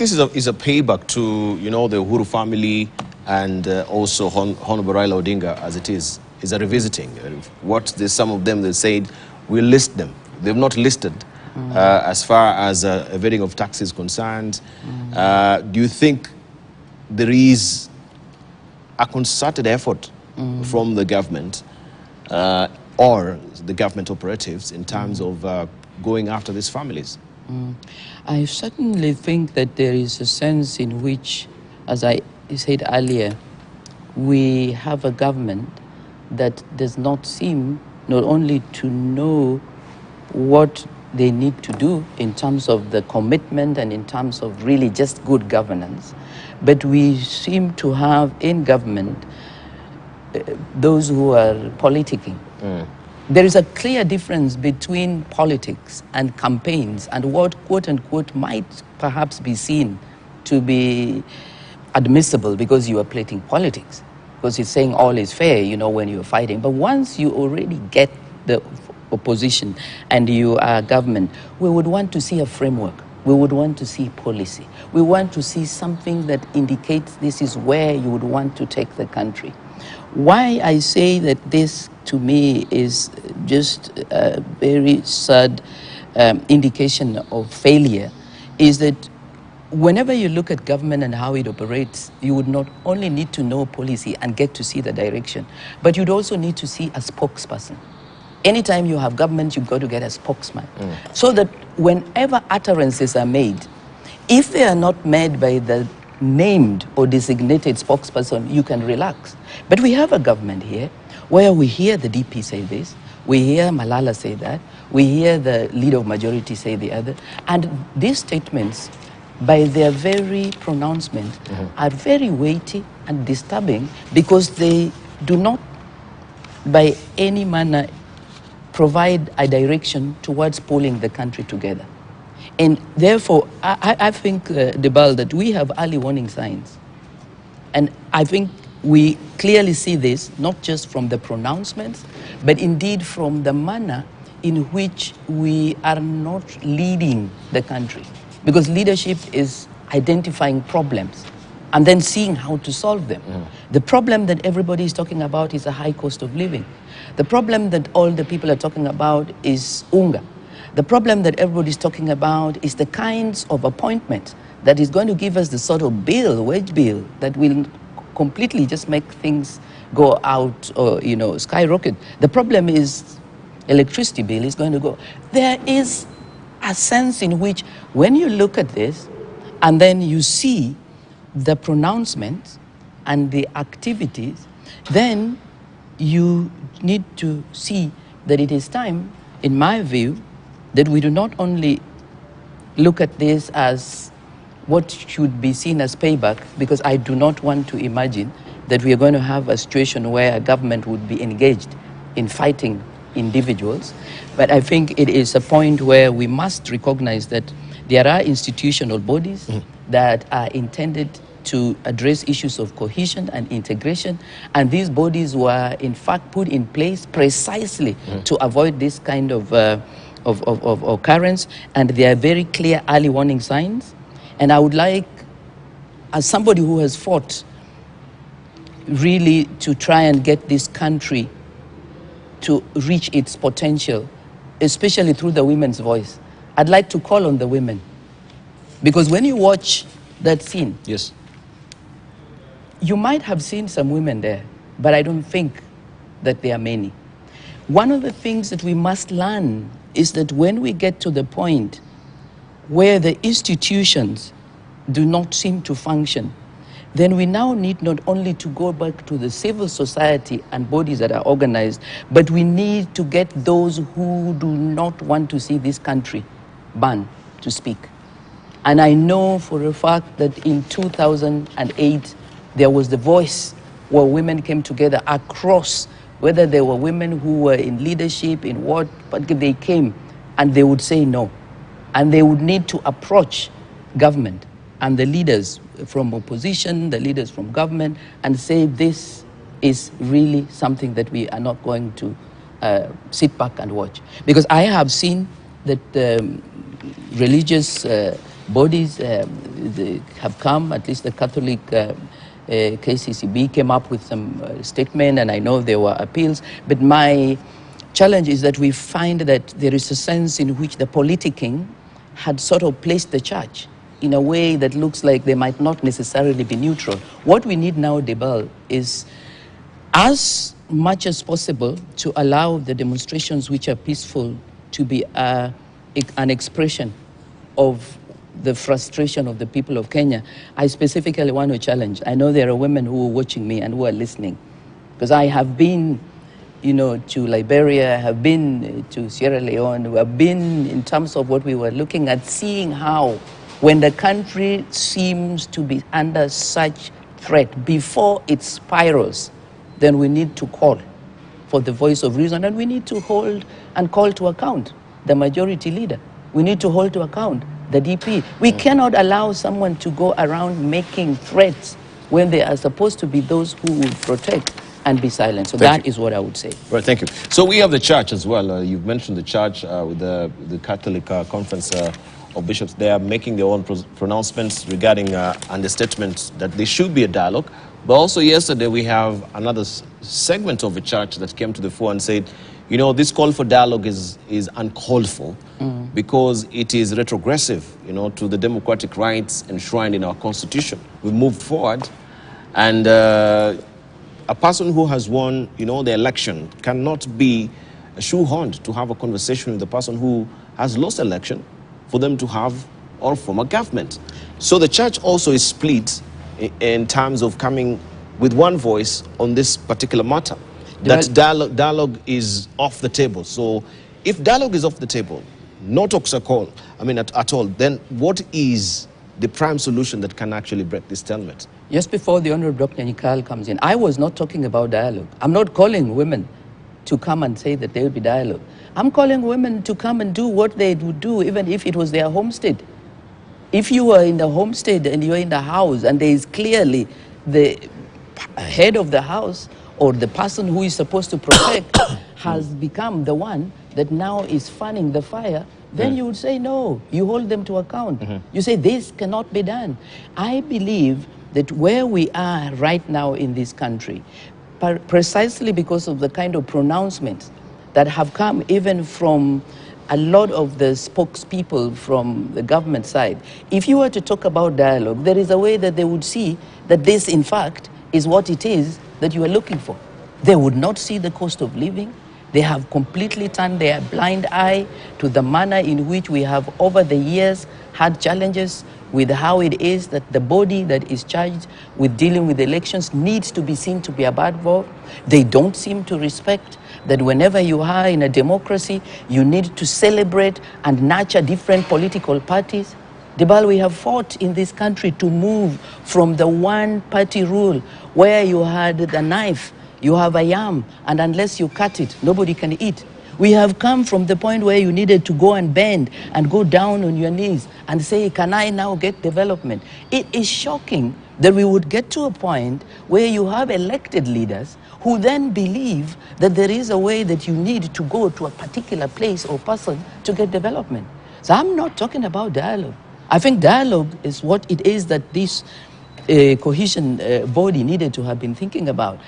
this is a payback to, you know, the Uhuru family and also Honorable Raila Odinga, as it is a revisiting. Some of them, they said, we'll list them. They've not listed as far as evading of tax is concerned. Do you think there is a concerted effort from the government or the government operatives in terms of going after these families? I certainly think that there is a sense in which, as I said earlier, we have a government that does not seem not only to know what they need to do in terms of the commitment and in terms of really just good governance, but we seem to have in government those who are politicking. There is a clear difference between politics and campaigns and what, quote unquote, might perhaps be seen to be admissible because you are playing politics, because it's saying all is fair, you know, when you're fighting. But once you already get the opposition and you are government, we would want to see a framework. We would want to see policy. We want to see something that indicates this is where you would want to take the country. Why I say that this, to me, is just a very sad indication of failure is that whenever you look at government and how it operates, you would not only need to know policy and get to see the direction, but you'd also need to see a spokesperson. Anytime you have government, you've got to get a spokesman. So that whenever utterances are made, if they are not made by the named or designated spokesperson, you can relax. But we have a government here where we hear the DP say this, we hear Malala say that, we hear the leader of majority say the other, and these statements, by their very pronouncement, are very weighty and disturbing because they do not, by any manner, provide a direction towards pulling the country together. And therefore, I think, Debal, that we have early warning signs. And I think we clearly see this, not just from the pronouncements, but indeed from the manner in which we are not leading the country. Because leadership is identifying problems and then seeing how to solve them. The problem that everybody is talking about is a high cost of living. The problem that all the people are talking about is UNGA. The problem that everybody's talking about is the kinds of appointments that is going to give us the sort of bill, wage bill, that will completely just make things go out or, you know, skyrocket. The problem is electricity bill is going to go. There is a sense in which when you look at this and then you see the pronouncements and the activities, then you need to see that it is time, in my view, that we do not only look at this as what should be seen as payback, because I do not want to imagine that we are going to have a situation where a government would be engaged in fighting individuals. But I think it is a point where we must recognize that there are institutional bodies that are intended to address issues of cohesion and integration, and these bodies were in fact put in place precisely to avoid this kind of occurrence, and there are very clear early warning signs. And I would like, as somebody who has fought really to try and get this country to reach its potential, especially through the women's voice, I'd like to call on the women. Because when you watch that scene, yes, you might have seen some women there, but I don't think that there are many. One of the things that we must learn is that when we get to the point where the institutions do not seem to function, then we now need not only to go back to the civil society and bodies that are organized, but we need to get those who do not want to see this country burn to speak. And I know for a fact that in 2008, there was the voice where women came together across, whether they were women who were in leadership, in what, but they came and they would say no. And they would need to approach government and the leaders from opposition, the leaders from government, and say this is really something that we are not going to sit back and watch. Because I have seen that religious bodies have come, at least the Catholic KCCB came up with some statement, and I know there were appeals. But my challenge is that we find that there is a sense in which the politicking had sort of placed the church in a way that looks like they might not necessarily be neutral. What we need now, Debal, is as much as possible to allow the demonstrations which are peaceful to be an expression of the frustration of the people of Kenya. I specifically want to challenge. I know there are women who are watching me and who are listening, because I have been, to Liberia, I have been to Sierra Leone, we have been in terms of what we were looking at, seeing how when the country seems to be under such threat, before it spirals, then we need to call for the voice of reason, and we need to hold and call to account the majority leader. We need to hold to account the DP. We cannot allow someone to go around making threats when they are supposed to be those who will protect and be silent. So that is what I would say. Right, thank you. So we have the church as well. You've mentioned the church with the Catholic Conference of Bishops. They are making their own pronouncements regarding understatement that there should be a dialogue. But also yesterday we have another segment of the church that came to the fore and said, this call for dialogue is uncalled for because it is retrogressive, to the democratic rights enshrined in our constitution. We've moved forward, and a person who has won, the election cannot be shoehorned to have a conversation with the person who has lost election for them to have or form a government. So the church also is split in terms of coming with one voice on this particular matter. That dialogue is off the table. So if dialogue is off the table, no talks are called, at all, then what is the prime solution that can actually break this stalemate? Just before the Honorable Dr. Nikal comes in, I was not talking about dialogue. I'm not calling women to come and say that there will be dialogue. I'm calling women to come and do what they would do even if it was their homestead. If you are in the homestead and you're in the house and there is clearly the head of the house or the person who is supposed to protect has become the one that now is fanning the fire, then you would say no, you hold them to account. You say this cannot be done. I believe that where we are right now in this country, precisely because of the kind of pronouncements that have come even from a lot of the spokespeople from the government side, if you were to talk about dialogue, there is a way that they would see that this, in fact, is what it is that you are looking for. They would not see the cost of living. They have completely turned their blind eye to the manner in which we have over the years had challenges with how it is that the body that is charged with dealing with elections needs to be seen to be above board. They don't seem to respect that whenever you are in a democracy, you need to celebrate and nurture different political parties. Debal, we have fought in this country to move from the one-party rule where you had the knife, you have a yam, and unless you cut it, nobody can eat. We have come from the point where you needed to go and bend and go down on your knees and say, can I now get development? It is shocking that we would get to a point where you have elected leaders who then believe that there is a way that you need to go to a particular place or person to get development. So I'm not talking about dialogue. I think dialogue is what it is that this cohesion body needed to have been thinking about.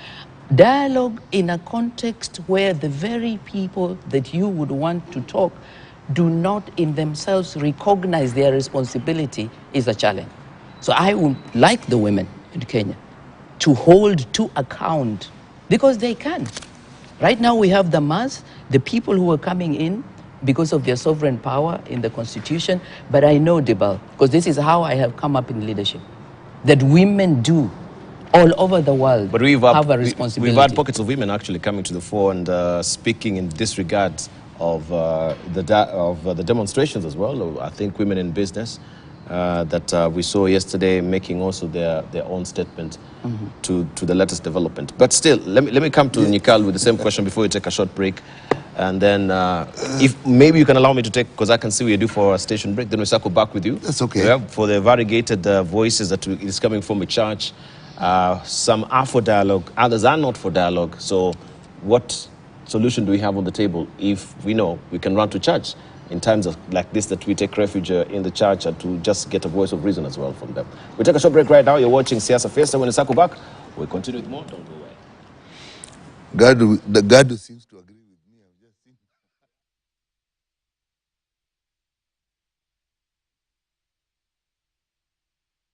Dialogue in a context where the very people that you would want to talk do not in themselves recognize their responsibility is a challenge. So I would like the women in Kenya to hold to account because they can. Right now we have the mass, the people who are coming in because of their sovereign power in the constitution, but I know, Debal, because this is how I have come up in leadership, that women do all over the world but have a responsibility. We've had pockets of women actually coming to the fore and speaking in disregard of the demonstrations as well. I think women in business that we saw yesterday making also their own statement to the latest development. But still, let me come to Nikal with the same question before we take a short break. And then if maybe you can allow me to take, because I can see we're due for a station break, then we circle back with you. That's okay. Yeah, for the variegated voices that is coming from the church. Some are for dialogue, others are not for dialogue. So what solution do we have on the table if we know we can run to church in times of like this that we take refuge in the church and to just get a voice of reason as well from them. We take a short break right now. You're watching Siasa Fiesta. When we circle back, we'll continue with more. Don't go away. God seems to agree.